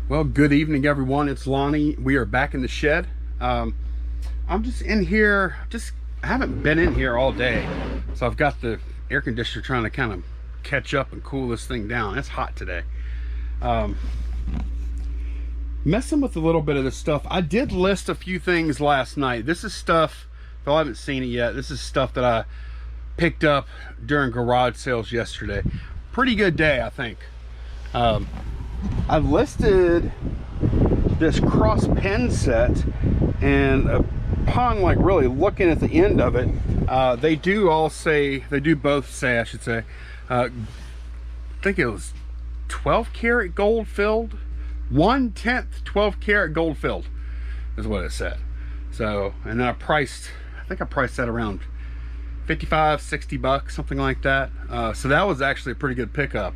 Well, good evening, everyone. It's Lonnie. We are back in the shed. I'm just in here. I haven't been in here all day, so I've got the air conditioner trying to kind of catch up and cool this thing down. It's hot today. Messing with a little bit of this stuff. I did list a few things last night. This is stuff, if I haven't seen it yet, this is stuff that I picked up during garage sales yesterday. Pretty good day, I think. I listed this cross pen set, and upon like really looking at the end of it, they do both say, I should say, I think it was 12 karat gold filled, 1/10 12 karat gold filled is what it said. So, and then I think I priced that around 55, 60 bucks, something like that. So that was actually a pretty good pickup.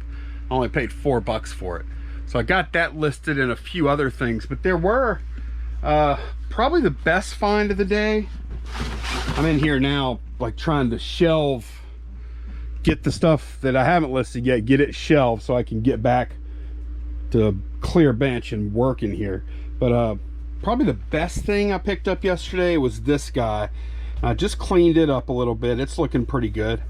I only paid $4 for it. So I got that listed and a few other things, but there were probably the best find of the day. I'm in here now, like trying to get the stuff that I haven't listed yet, get it shelved so I can get back to a clear bench and work in here. But probably the best thing I picked up yesterday was this guy. I just cleaned it up a little bit. It's looking pretty good.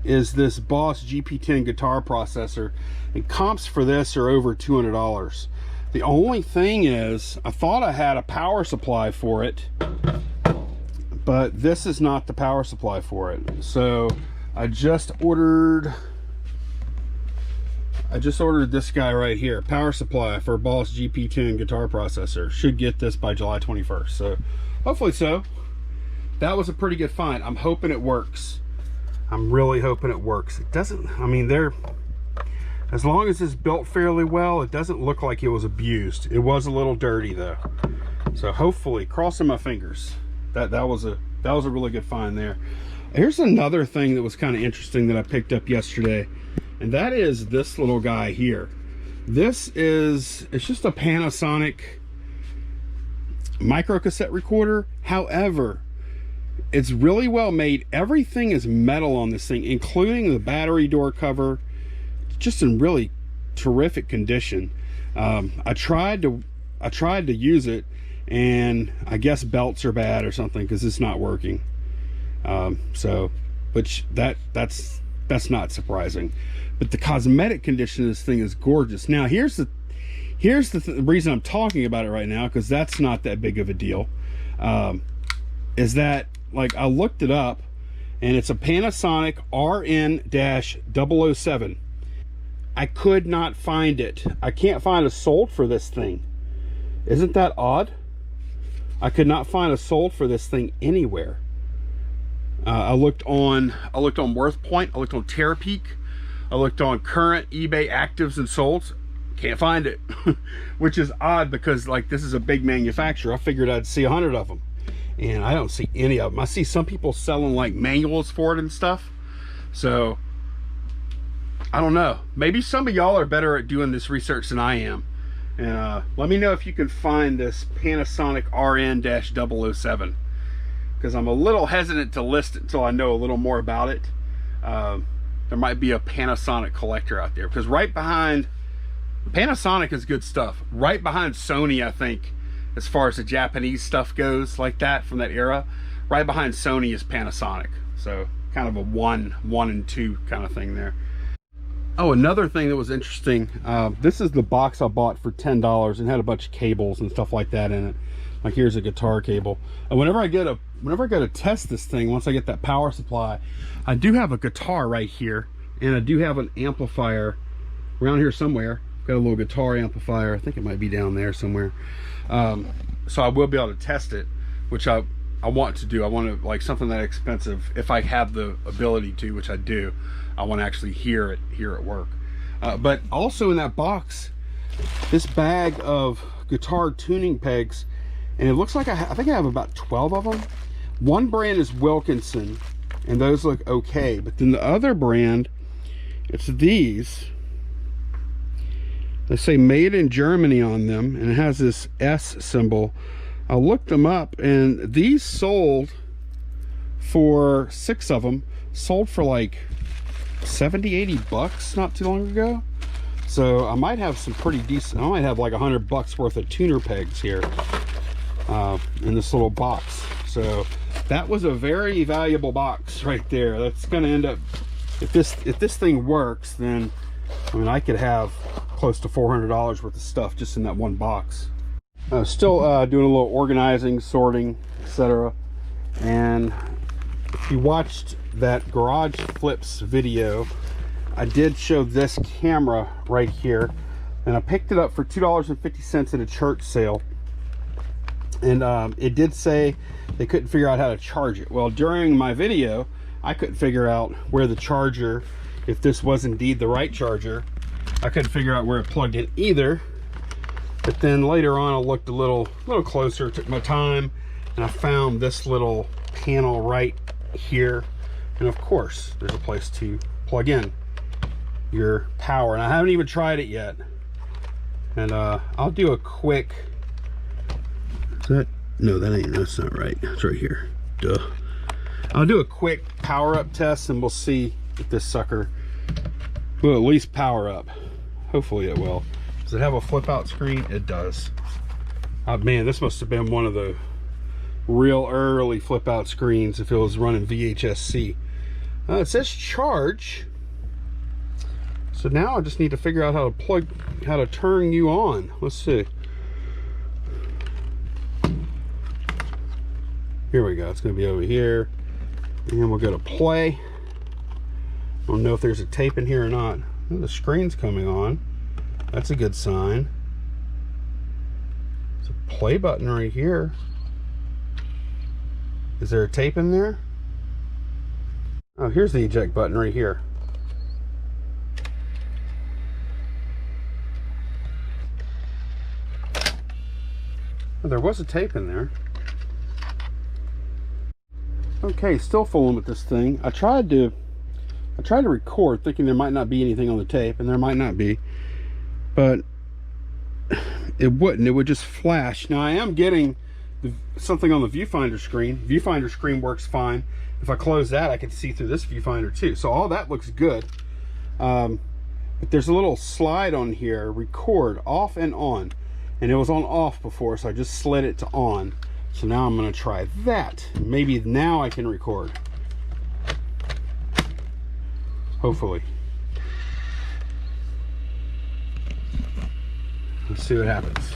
Is this Boss GP10 guitar processor, and comps for this are over $200. The only thing is, I thought I had a power supply for it, but this is not the power supply for it. So I just ordered this guy right here, power supply for Boss GP10 guitar processor. Should get this by July 21st, so hopefully so. That was a pretty good find. I'm hoping it works. I'm really hoping it works. It doesn't, I mean, as long as it's built fairly well, it doesn't look like it was abused. It was a little dirty though. So hopefully, crossing my fingers, that was a really good find there. Here's another thing that was kind of interesting that I picked up yesterday, and that is this little guy here. It's just a Panasonic micro cassette recorder. However, it's really well made. Everything is metal on this thing, including the battery door cover. It's just in really terrific condition. I tried to use it, and I guess belts are bad or something because it's not working. Which that's not surprising. But the cosmetic condition of this thing is gorgeous. Now here's the reason I'm talking about it right now, because that's not that big of a deal. Is that, like, I looked it up, and it's a Panasonic RN-007. I could not find it. I can't find a sold for this thing. Isn't that odd? I could not find a sold for this thing anywhere. I looked on WorthPoint, I looked on Terapeak, I looked on current eBay actives and solds. Can't find it. Which is odd, because like this is a big manufacturer. I figured I'd see 100 of them, and I don't see any of them. I see some people selling like manuals for it and stuff. So I don't know, maybe some of y'all are better at doing this research than I am, and let me know if you can find this Panasonic RN-007, because I'm a little hesitant to list it until I know a little more about it. There might be a Panasonic collector out there, because right behind Panasonic is good stuff. Right behind Sony, I think, as far as the Japanese stuff goes, like that from that era, right behind Sony is Panasonic. So kind of a one and two kind of thing there. Oh, another thing that was interesting, this is the box I bought for $10 and had a bunch of cables and stuff like that in it. Like, here's a guitar cable. And whenever I go to test this thing, once I get that power supply, I do have a guitar right here, and I do have an amplifier around here somewhere. Got a little guitar amplifier. I think it might be down there somewhere. So I will be able to test it, which I want to do. I want to, like, something that expensive, if I have the ability to, which I do, I want to actually hear it work. But also in that box, this bag of guitar tuning pegs, and it looks like I think I have about 12 of them. One brand is Wilkinson, and those look okay, but then the other brand, it's these. They say made in Germany on them, and it has this S symbol. I looked them up, and these sold for 6 of them, sold for like 70-80 bucks not too long ago. So I might have some pretty decent, I might have like $100 worth of tuner pegs here in this little box. So that was a very valuable box right there. That's going to end up, if this thing works, then I mean I could have close to $400 worth of stuff just in that one box. I was still doing a little organizing, sorting, etc. And if you watched that garage flips video, I did show this camera right here, and I picked it up for $2.50 at a church sale. And it did say they couldn't figure out how to charge it. Well, during my video, I couldn't figure out where the charger, if this was indeed the right charger, I couldn't figure out where it plugged in either. But then later on, I looked a little closer, took my time, and I found this little panel right here. And of course, there's a place to plug in your power. And I haven't even tried it yet. And I'll do a quick, is that, no, that's not right. It's right here. Duh. I'll do a quick power up test and we'll see if this sucker will at least power up. Hopefully it will. Does it have a flip out screen? It does. Oh man, this must have been one of the real early flip out screens if it was running VHS-C. It says charge. So now I just need to figure out how to turn you on. Let's see. Here we go. It's going to be over here. And we'll go to play. I don't know if there's a tape in here or not. Oh, the screen's coming on. That's a good sign. There's a play button right here. Is there a tape in there? Oh, here's the eject button right here. Oh, there was a tape in there. Okay, still fooling with this thing. I tried to record thinking there might not be anything on the tape, and there might not be, but it wouldn't. It would just flash. Now I am getting something on the viewfinder screen. Viewfinder screen works fine. If I close that, I can see through this viewfinder too. So all that looks good. But there's a little slide on here, record off and on, and it was on off before, so I just slid it to on. So now I'm going to try that. Maybe now I can record. Hopefully. Let's see what happens.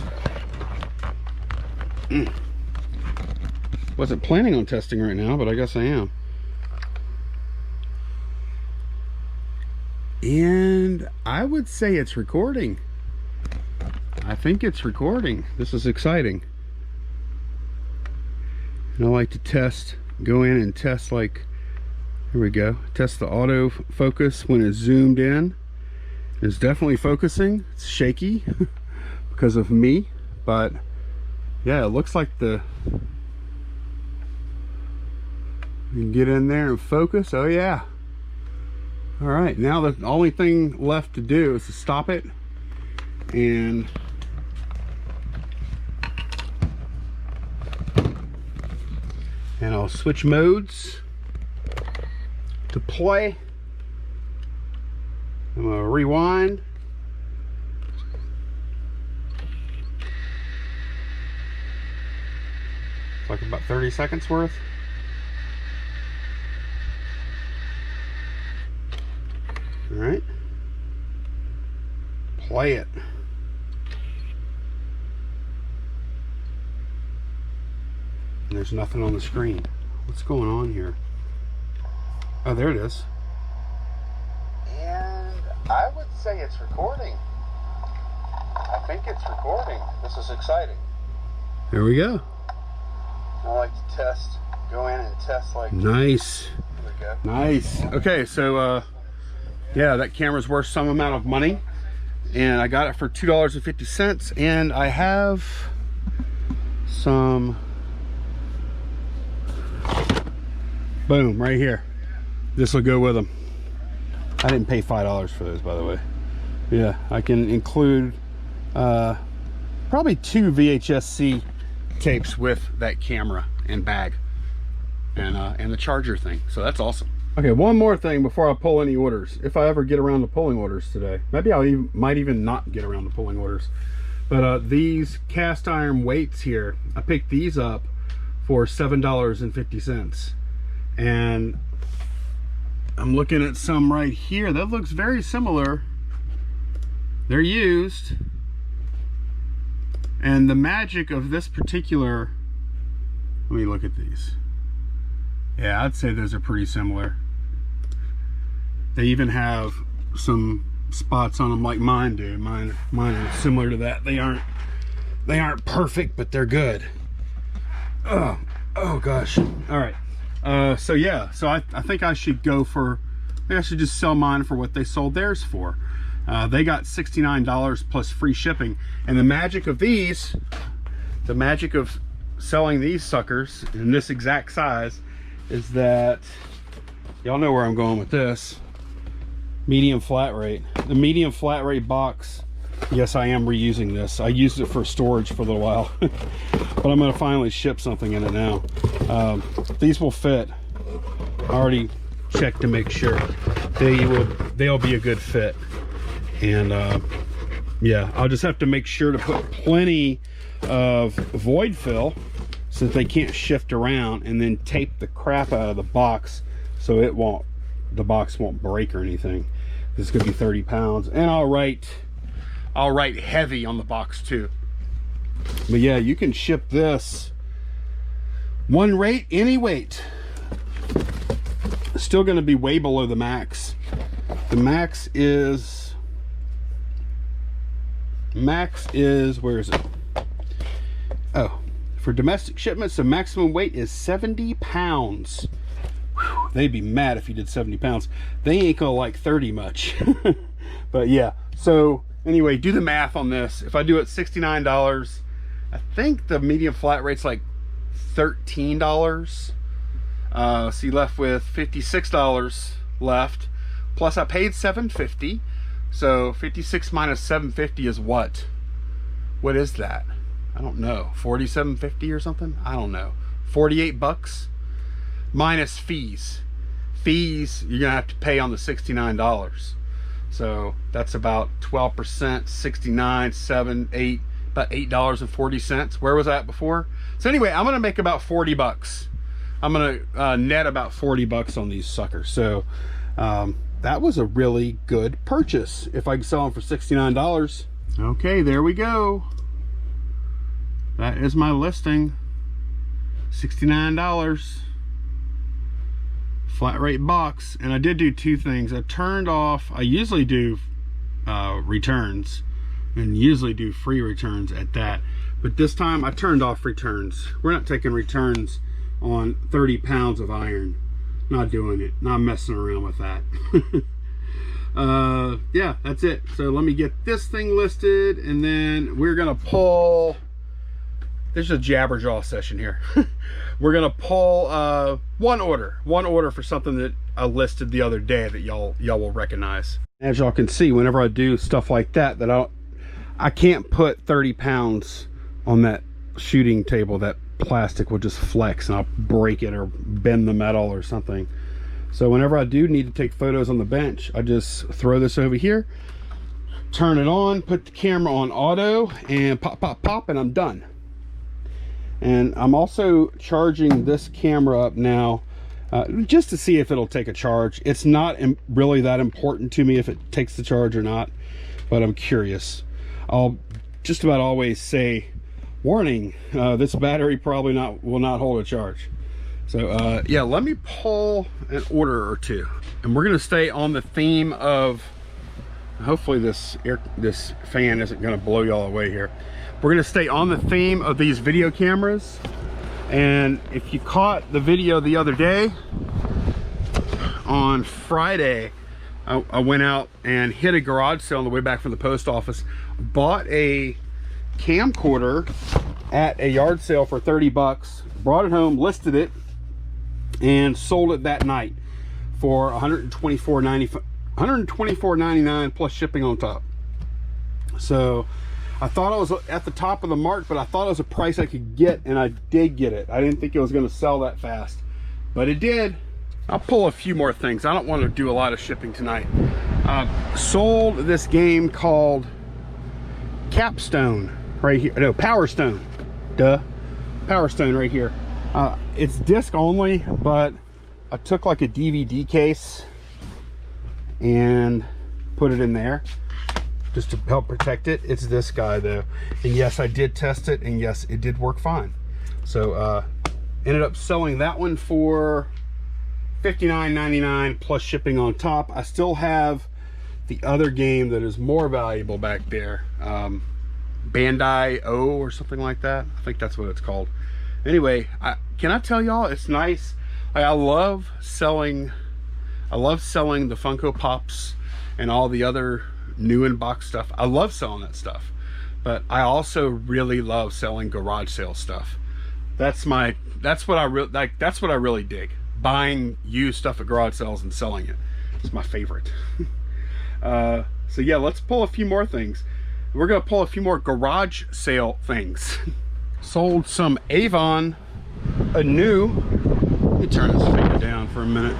Wasn't planning on testing right now, but I guess I am. And I would say it's recording. I think it's recording. This is exciting. And I like to test, go in and test, like, here we go, test the auto focus when it's zoomed in. It's definitely focusing. It's shaky because of me, but yeah, it looks like you can get in there and focus. Oh yeah. All right, now the only thing left to do is to stop it and I'll switch modes to play. I'm going to rewind. It's like about 30 seconds worth. All right. Play it. And there's nothing on the screen. What's going on here? Oh, there it is. And I would say it's recording. I think it's recording. This is exciting. There we go. I like to test, go in and test like. Nice. There we go. Nice. Okay, so yeah, that camera's worth some amount of money, and I got it for $2.50, and I have some. Boom, right here. This will go with them. I didn't pay $5 for those, by the way. Yeah, I can include probably 2 VHS-C tapes with that camera and bag and the charger thing. So that's awesome. Okay, one more thing before I pull any orders. If I ever get around to pulling orders today. Maybe might even not get around to pulling orders. But these cast iron weights here, I picked these up for $7.50. And I'm looking at some right here. That looks very similar. They're used. And the magic of this particular, let me look at these. Yeah, I'd say those are pretty similar. They even have some spots on them like mine do. Mine are similar to that. They aren't perfect, but they're good. Oh gosh. All right. So yeah, so I think I should I should just sell mine for what they sold theirs for. They got $69 plus free shipping. And the magic of these, the magic of selling these suckers in this exact size is that, y'all know where I'm going with this. Medium flat rate. The medium flat rate box, yes, I am reusing this. I used it for storage for a little while, but I'm going to finally ship something in it now. These will fit. I already checked to make sure they'll be a good fit. And yeah, I'll just have to make sure to put plenty of void fill so that they can't shift around, and then tape the crap out of the box so the box won't break or anything. This is gonna be 30 pounds, and I'll write heavy on the box too. But yeah, you can ship this one rate, any weight. Still gonna be way below the max. The max is, where is it? Oh, for domestic shipments, the maximum weight is 70 pounds. Whew, they'd be mad if you did 70 pounds. They ain't gonna like 30 much. But yeah, so anyway, do the math on this. If I do it $69, I think the medium flat rate's like $13. So you left with $56 left. Plus I paid $7.50. So 56 minus 750 is what? What is that? I don't know. 47.50 or something? I don't know. 48 bucks minus fees. Fees you're gonna have to pay on the $69. So that's about 12%, 69, 7, 8, about $8.40. Where was I at before? So anyway, I'm gonna make about 40 bucks. I'm gonna net about 40 bucks on these suckers. So that was a really good purchase if I can sell them for $69. Okay, there we go. That is my listing. $69. Flat rate box. And I did do two things. I turned off, I usually do returns and usually do free returns at that. But this time I turned off returns. We're not taking returns on 30 pounds of iron. Not doing it. Not messing around with that. Yeah, that's it. So let me get this thing listed, and then we're gonna pull. There's a jabberjaw session here. We're gonna pull one order for something that I listed the other day that y'all will recognize. As y'all can see, whenever I do stuff like that, I can't put 30 pounds on that shooting table. That plastic will just flex and I'll break it or bend the metal or something. So whenever I do need to take photos on the bench, I just throw this over here, turn it on, put the camera on auto, and pop, pop, pop, and I'm done. And I'm also charging this camera up now just to see if it'll take a charge. It's not really that important to me if it takes the charge or not, but I'm curious. I'll just about always say, warning, this battery probably will not hold a charge. So yeah, let me pull an order or two, and we're gonna stay on the theme of, hopefully this fan isn't gonna blow y'all away here. We're gonna stay on the theme of these video cameras. And if you caught the video the other day, on Friday, I went out and hit a garage sale on the way back from the post office, bought a camcorder at a yard sale for 30 bucks, brought it home, listed it, and sold it that night for $124.99 plus shipping on top. So I thought I was at the top of the mark, but I thought it was a price I could get, and I did get it. I didn't think it was going to sell that fast, but it did. I'll pull a few more things. I don't want to do a lot of shipping tonight. Sold this game called Capstone right here. No, Power Stone. Duh. Power Stone right here. It's disc only, but I took like a DVD case and put it in there just to help protect it. It's this guy though. And yes, I did test it, and yes, it did work fine. So ended up selling that one for $59.99 plus shipping on top. I still have the other game that is more valuable back there, Bandai O or something like that. I think that's what it's called. Anyway, can I tell y'all, it's nice. I love selling the Funko Pops and all the other new in box stuff. I love selling that stuff, but I also really love selling garage sale stuff. That's what I really dig. Buying used stuff at garage sales and selling it. It's my favorite. So yeah, let's pull a few more things. We're gonna pull a few more garage sale things. Sold some Avon anew. Let me turn this figure down for a minute.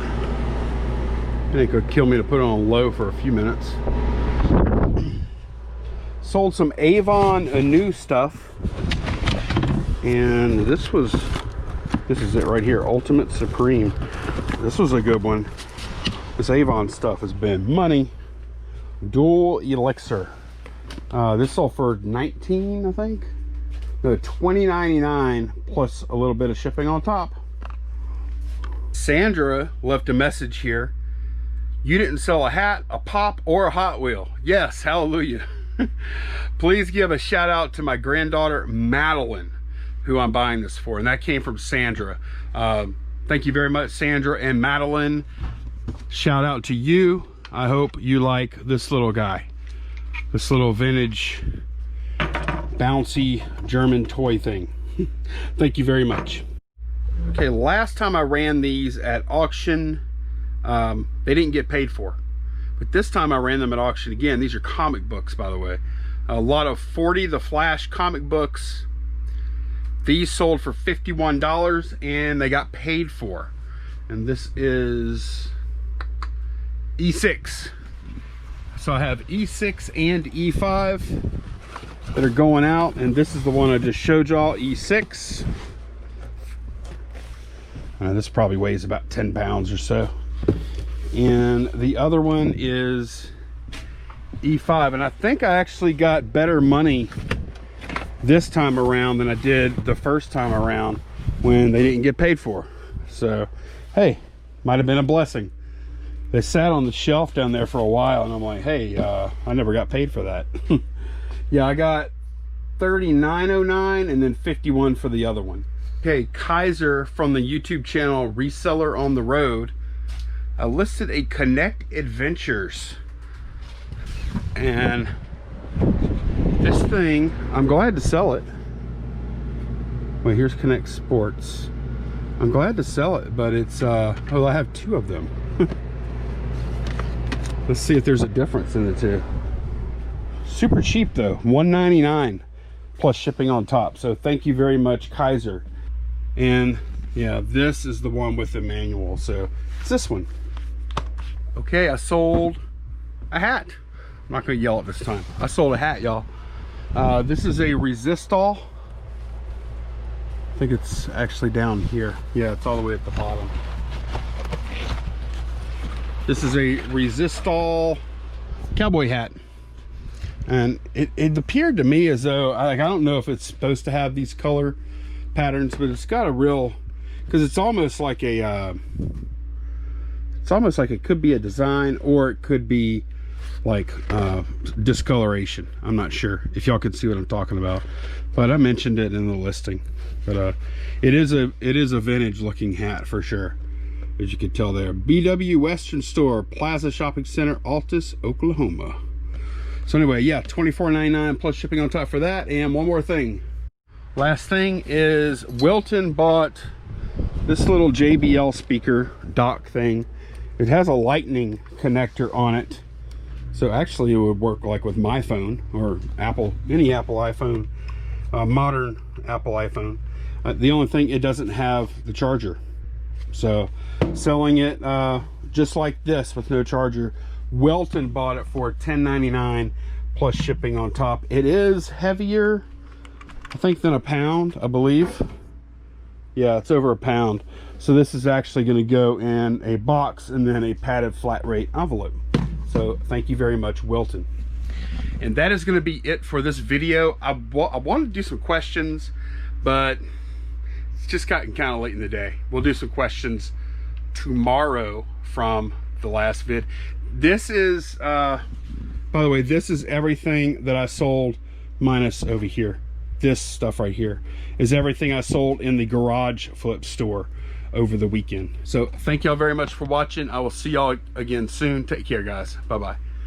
It ain't gonna kill me to put it on low for a few minutes. Sold some Avon anew stuff, and this is it right here, Ultimate Supreme. This was a good one. This Avon stuff has been money. Dual Elixir. This sold for $19, I think. No, $20.99 plus a little bit of shipping on top. Sandra left a message here. You didn't sell a hat, a pop, or a Hot Wheel. Yes, hallelujah. Please give a shout out to my granddaughter Madeline, who I'm buying this for, and that came from Sandra. Thank you very much, Sandra and Madeline. Shout out to you. I hope you like this little guy, this little vintage bouncy German toy thing. Thank you very much. Okay, last time I ran these at auction, they didn't get paid for, but this time I ran them at auction again. These are comic books, by the way. A lot of 40 The Flash comic books. These sold for $51 and they got paid for. And this is E6. So I have E6 and E5 that are going out, and this is the one I just showed y'all, E6. This probably weighs about 10 pounds or so. And the other one is E5, and I think I actually got better money this time around than I did the first time around when they didn't get paid for. So hey, might have been a blessing. They sat on the shelf down there for a while, and I'm like, hey, I never got paid for that. Yeah, I got $39.09 and then $51 for the other one. Okay, Kaiser from the YouTube channel Reseller on the Road listed a Connect Adventures, and this thing, I'm glad to sell it. Wait, here's Connect Sports. I'm glad to sell it, but it's oh, I have two of them. Let's see if there's a difference in the two. Super cheap though, $1.99 plus shipping on top. So thank you very much, Kaiser. And yeah, this is the one with the manual, so it's this one. Okay, I sold a hat. I'm not gonna yell it this time. I sold a hat, y'all. This is a Resistol. I think it's actually down here. Yeah, it's all the way at the bottom. This is a Resistol cowboy hat. And it appeared to me as though, I don't know if it's supposed to have these color patterns, but it's got a real, because it's almost like a, it's almost like it could be a design, or it could be like discoloration. I'm not sure if y'all can see what I'm talking about, but I mentioned it in the listing. But it is a vintage looking hat for sure, as you can tell there. BW Western Store, Plaza Shopping Center, Altus, Oklahoma. So anyway, yeah, $24.99 plus shipping on top for that. And one more thing. Last thing is Wilton bought this little JBL speaker dock thing. It has a lightning connector on it. So actually it would work like with my phone or Apple, any Apple iPhone, modern Apple iPhone. The only thing, it doesn't have the charger. So selling it just like this with no charger. Welton bought it for $10.99 plus shipping on top. It is heavier, I think, than a pound, I believe. Yeah, it's over a pound. So this is actually going to go in a box and then a padded flat rate envelope. So thank you very much, Welton. And that is going to be it for this video. I wanted to do some questions, but it's just gotten kind of late in the day. We'll do some questions tomorrow from the last vid. This is, by the way, this is everything that I sold minus over here. This stuff right here is everything I sold in the garage flip store over the weekend. So thank y'all very much for watching. I will see y'all again soon. Take care, guys. Bye-bye.